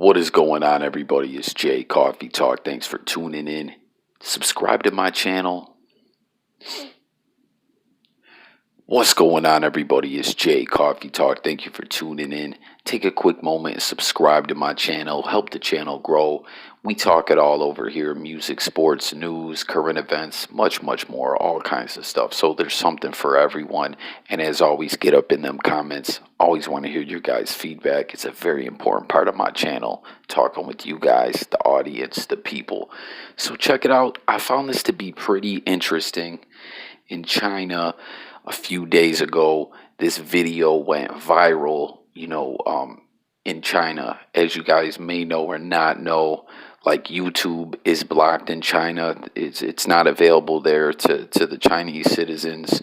What is going on, everybody? It's Jay Coffee Talk. Thanks for tuning in. Subscribe to my channel. What's going on, everybody? It's Jay Coffee Talk. Thank you for tuning in. Take a quick moment and subscribe to my channel. Help the channel grow. We talk it all over here: music, sports, news, current events, much more, all kinds of stuff. So there's something for everyone. And as always, get up in them comments. Always want to hear your guys' feedback. It's a very important part of my channel, talking with you guys, the audience, the people. So check it out. I found this to be pretty interesting. In China, a few days ago, this video went viral, in China. As you guys may know or not know, like, YouTube is blocked in China. It's not available there to the Chinese citizens.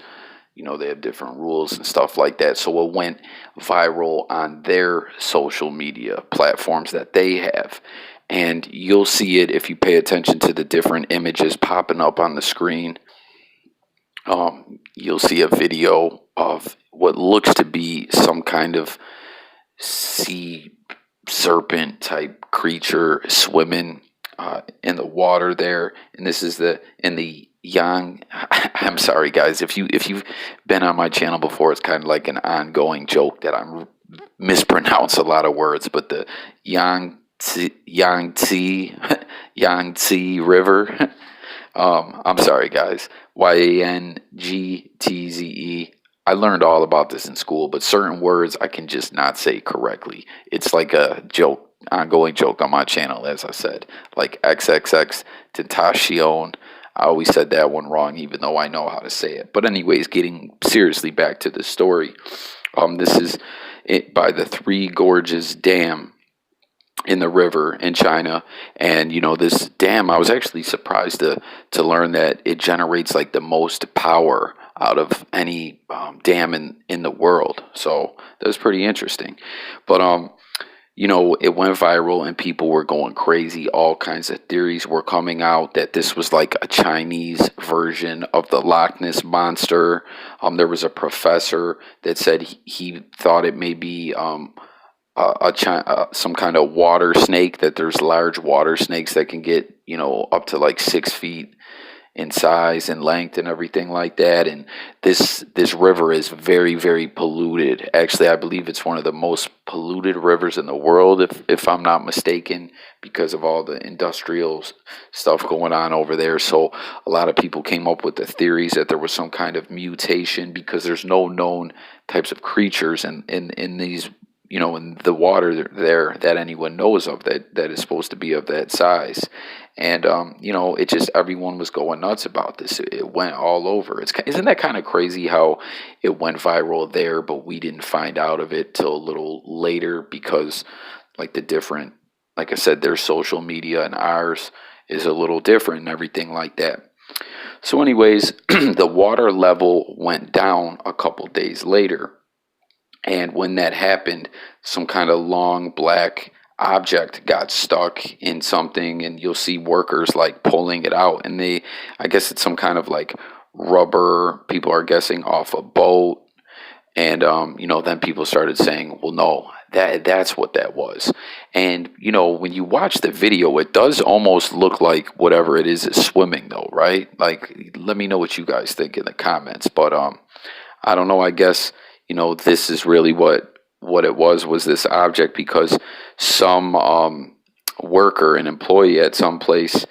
They have different rules and stuff like that. So it went viral on their social media platforms that they have. And you'll see it if you pay attention to the different images popping up on the screen. You'll see a video of what looks to be some kind of sea serpent type creature swimming in the water there, and this is in the Yang. I'm sorry, guys, if you've been on my channel before, it's kind of like an ongoing joke that I'm mispronounce a lot of words, but the Yangtze River. I'm sorry, guys. Yangtze. I learned all about this in school, but certain words I can just not say correctly. It's like a joke, ongoing joke on my channel, as I said. Like XXX Tentacion. I always said that one wrong, even though I know how to say it. But anyways, getting seriously back to the story. This is it by the Three Gorges Dam in the river in China. And this dam, I was actually surprised to learn that it generates like the most power out of any dam in the world. So that was pretty interesting. But it went viral and people were going crazy. All kinds of theories were coming out that this was like a Chinese version of the Loch Ness monster. There was a professor that said he thought it may be some kind of water snake, that there's large water snakes that can get up to like 6 feet in size and length and everything like that. And this river is very polluted. Actually, I believe it's one of the most polluted rivers in the world, if I'm not mistaken, because of all the industrial stuff going on over there. So a lot of people came up with the theories that there was some kind of mutation, because there's no known types of creatures in these in the water there that anyone knows of that is supposed to be of that size. And it just, everyone was going nuts about this. It went all over. Isn't that kind of crazy how it went viral there, but we didn't find out of it till a little later, because like like I said, their social media and ours is a little different and everything like that. So anyways, the water level went down a couple days later. And when that happened, some kind of long black object got stuck in something, and you'll see workers like pulling it out. And I guess it's some kind of like rubber, people are guessing, off a boat. And, then people started saying, well, no, that's what that was. And, when you watch the video, it does almost look like whatever it is swimming, though, right? Like, let me know what you guys think in the comments. But I don't know, I guess this is really what it was this object, because some worker, an employee at some place,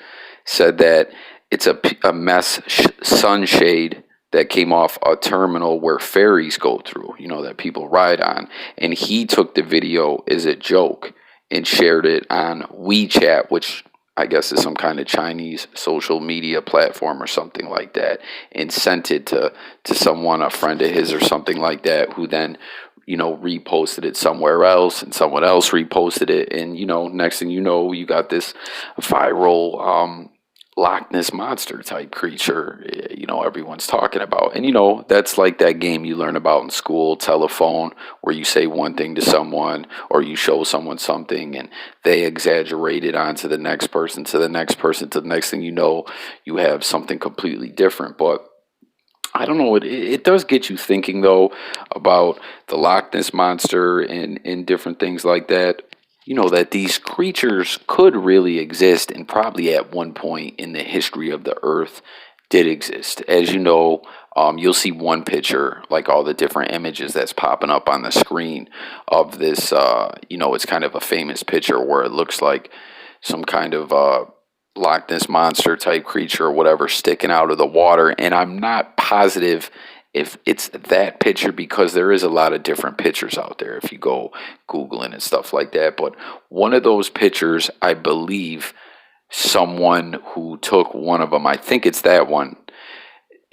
said that it's a mesh sunshade that came off a terminal where ferries go through, that people ride on. And he took the video as a joke and shared it on WeChat, which I guess is some kind of Chinese social media platform or something like that, and sent it to someone, a friend of his or something like that, who then reposted it somewhere else, and someone else reposted it, and next thing you know, you got this viral Loch Ness monster type creature everyone's talking about. And that's like that game you learn about in school, telephone, where you say one thing to someone, or you show someone something and they exaggerate it onto the next person, to the next person, to the next thing you have something completely different. But I don't know, it does get you thinking, though, about the Loch Ness monster and different things like that. that these creatures could really exist, and probably at one point in the history of the earth did exist. As you know, you'll see one picture, like all the different images that's popping up on the screen of this. It's kind of a famous picture where it looks like some kind of Loch Ness monster type creature or whatever sticking out of the water. And I'm not positive if it's that picture, because there is a lot of different pictures out there if you go Googling and stuff like that. But one of those pictures, I believe someone who took one of them, I think it's that one,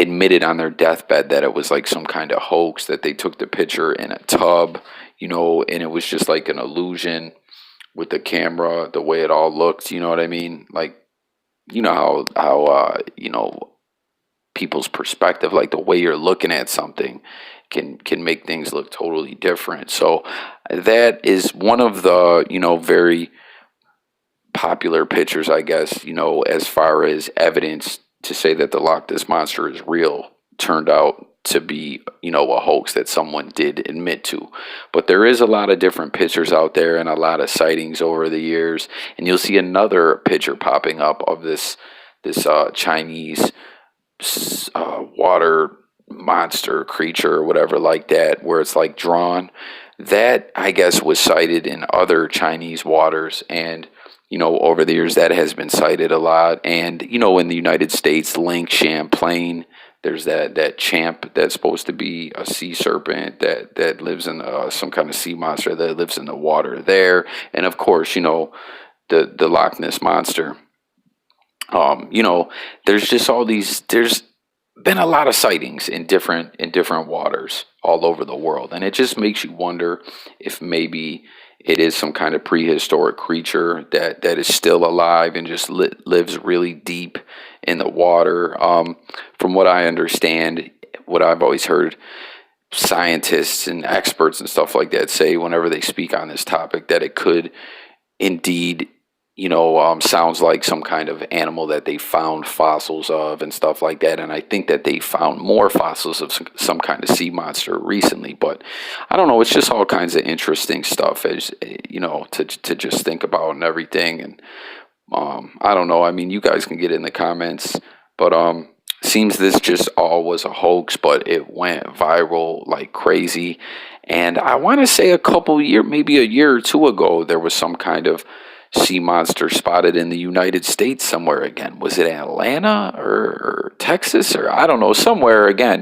admitted on their deathbed that it was like some kind of hoax, that they took the picture in a tub, and it was just like an illusion with the camera, the way it all looked, you know what I mean? Like, how people's perspective, like the way you're looking at something can make things look totally different. So that is one of the, very popular pictures, I guess, as far as evidence to say that the Loch Ness monster is real, turned out to be, a hoax that someone did admit to. But there is a lot of different pictures out there and a lot of sightings over the years. And you'll see another picture popping up of this Chinese water monster creature or whatever like that, where it's like drawn. That, I guess, was sighted in other Chinese waters, and over the years that has been cited a lot. And in the United States, Lake Champlain, there's that champ that's supposed to be a sea serpent that lives in some kind of sea monster that lives in the water there. And of course, the Loch Ness monster. There's just all these. There's been a lot of sightings in different waters all over the world, and it just makes you wonder if maybe it is some kind of prehistoric creature that is still alive and just lives really deep in the water. From what I understand, what I've always heard scientists and experts and stuff like that say whenever they speak on this topic, that it could indeed, sounds like some kind of animal that they found fossils of and stuff like that. And I think that they found more fossils of some kind of sea monster recently. But I don't know. It's just all kinds of interesting stuff, as to just think about and everything. And I don't know. I mean, you guys can get in the comments, but seems this just all was a hoax, but it went viral like crazy. And I want to say maybe a year or two ago, there was some kind of sea monster spotted in the United States somewhere again. Was it Atlanta or Texas, or I don't know, somewhere again?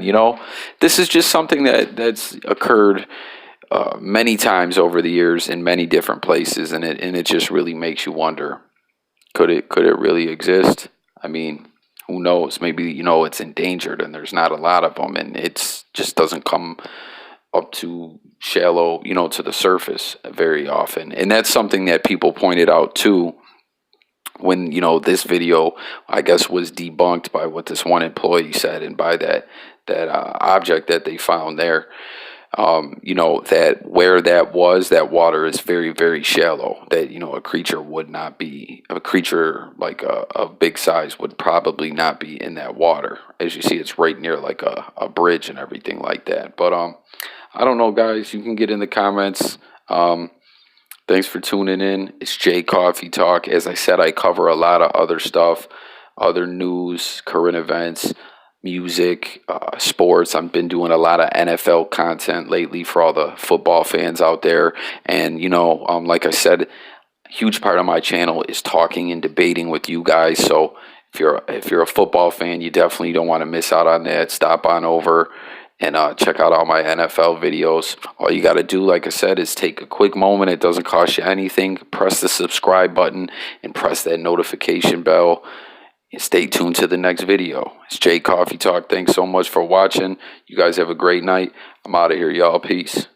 This is just something that's occurred many times over the years in many different places, and it just really makes you wonder, could it really exist? I mean, who knows? Maybe it's endangered and there's not a lot of them, and it's just doesn't come up to shallow, to the surface very often. And that's something that people pointed out too when, this video, I guess, was debunked by what this one employee said, and by that object that they found there. That where that water is very, very shallow, that, a creature like a big size would probably not be in that water. As you see, it's right near like a bridge and everything like that. But I don't know, guys. You can get in the comments. Thanks for tuning in. It's Jay Coffee Talk. As I said, I cover a lot of other stuff, other news, current events, music, sports. I've been doing a lot of NFL content lately for all the football fans out there. And, like I said, a huge part of my channel is talking and debating with you guys. So if you're a football fan, you definitely don't want to miss out on that. Stop on over and check out all my NFL videos. All you got to do, like I said, is take a quick moment. It doesn't cost you anything. Press the subscribe button and press that notification bell. And stay tuned to the next video. It's Jay Coffee Talk. Thanks so much for watching. You guys have a great night. I'm out of here, y'all. Peace.